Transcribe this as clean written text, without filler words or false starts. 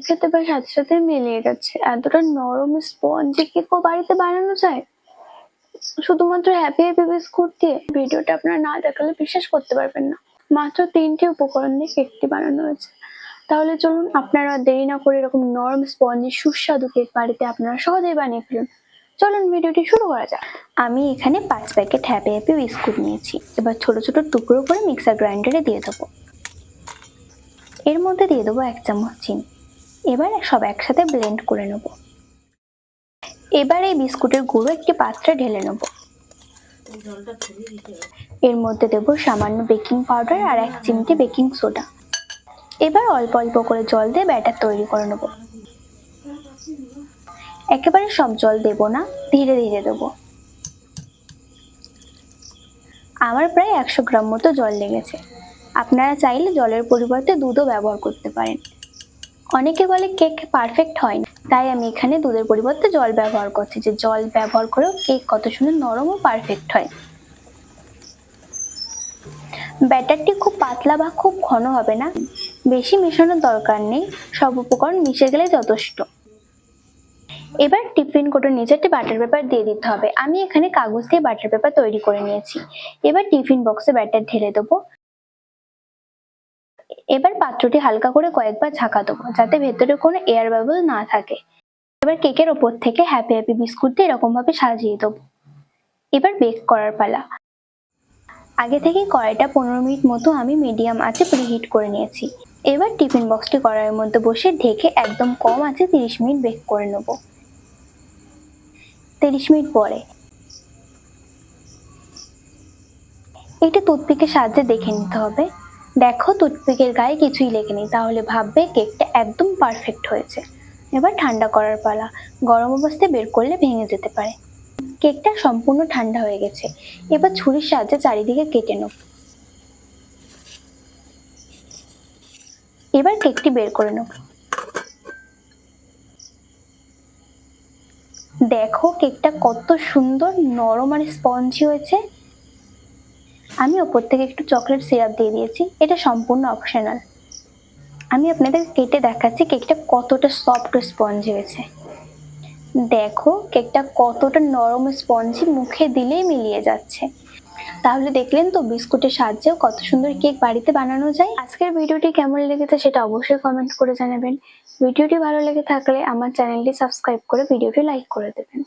খেতে দেবার সাথে সাথে মিলিয়ে যাচ্ছে। এতটা নরম স্পঞ্জি কেকও বাড়িতে বানানো যায় শুধুমাত্র হ্যাপি হ্যাপি বিস্কুট দিয়ে। ভিডিওটা আপনারা না দেখালে বিশ্বাস করতে পারবেন না। মাত্র 3টে উপকরণ দিয়ে কেকটি বানানো হয়েছে। তাহলে চলুন আপনারা দেরি না করে এরকম নরম স্পঞ্জি সুস্বাদু কেক বাড়িতে আপনারা সহজেই বানিয়ে ফেলুন। চলুন ভিডিওটি শুরু করা যাক। আমি এখানে 5 প্যাকেট হ্যাপি হ্যাপি বিস্কুট নিয়েছি। এবার ছোট ছোট টুকরো করে মিক্সার গ্রাইন্ডারে দিয়ে দেবো। এর মধ্যে দিয়ে দেবো 1 চামচ চিনি। এবার সব একসাথে ব্লেন্ড করে নেব। এবার এই বিস্কুটের গুঁড়ো একটি পাত্রে ঢেলে নেব। এর মধ্যে দেব সামান্য বেকিং পাউডার আর 1 চিমটি বেকিং সোডা। এবার অল্প অল্প করে জল দিয়ে ব্যাটার তৈরি করে নেব। একেবারে সব জল দেব না, ধীরে ধীরে দেব। আমার প্রায় 100 গ্রাম মতো জল লেগেছে। আপনারা চাইলে জলের পরিবর্তে দুধও ব্যবহার করতে পারেন। অনেকে বলে কেক পারফেক্ট হয় না, তাই আমি এখানে দুধের পরিবর্তে জল ব্যবহার করছি, যে জল ব্যবহার করেও কেক কত সুন্দর নরম ও পারফেক্ট হয়। ব্যাটারটি খুব পাতলা বা খুব ঘন হবে না, বেশি মেশানোর দরকার নেই, সব উপকরণ মিশে গেলে যথেষ্ট। এবার টিফিন কোটোর নিচে একটি বাটার পেপার দিয়ে দিতে হবে। আমি এখানে কাগজ দিয়ে বাটার পেপার তৈরি করে নিয়েছি। এবার টিফিন বক্সে ব্যাটার ঢেলে দেবো। এবার পাত্রটি হালকা করে কয়েকবার ঝাঁকা দেবো, যাতে ভেতরে কোনো এয়ার বাবল না থাকে। এবার কেকের ওপর থেকে হ্যাপি হ্যাপি বিস্কুট দিয়ে এরকম ভাবে সাজিয়ে দেবো। এবার বেক করার পালা। আগে থেকে কড়াইটা 15 মিনিট মতো আমি মিডিয়াম আঁচে প্রিহিট করে নিয়েছি। এবার টিফিন বক্সটি কড়াইয়ের মধ্যে বসে ঢেকে একদম কম আঁচে 30 মিনিট বেক করে নেব। 30 মিনিট পরে এটা টুথপিকের সাহায্যে দেখে নিতে হবে। দেখো টুথপিকের গায়ে কিছুই লেগে নেই, তাহলে ভাববে কেকটা একদম পারফেক্ট হয়েছে। এবার ঠান্ডা করার পালা। গরম অবস্থায় বের করলে ভেঙে যেতে পারে। কেকটা সম্পূর্ণ ঠান্ডা হয়ে গেছে। এবার ছুরির সাহায্যে চারিদিকে কেটে নেব। এবার কেকটি বের করে নেব। দেখো কেকটা কত সুন্দর নরম আর স্পঞ্জি হয়েছে। আমি ওপর থেকে একটু চকলেট সিরাপ দিয়ে দিয়েছি, এটা সম্পূর্ণ অপশনাল। আমি আপনাদের কেটে দেখাচ্ছি কেকটা কতটা সফট ও স্পঞ্জি হয়েছে। দেখো কেকটা কতটা নরম স্পঞ্জি, মুখে দিলেই মিলিয়ে যাচ্ছে। তাহলে দেখলেন তো বিস্কুটের সাহায্যেও কত সুন্দর কেক বাড়িতে বানানো যায়। আজকের ভিডিওটি কেমন লেগেছে সেটা অবশ্যই কমেন্ট করে জানাবেন। ভিডিওটি ভালো লেগে থাকলে আমার চ্যানেলটি সাবস্ক্রাইব করে ভিডিওটি লাইক করে দেবেন।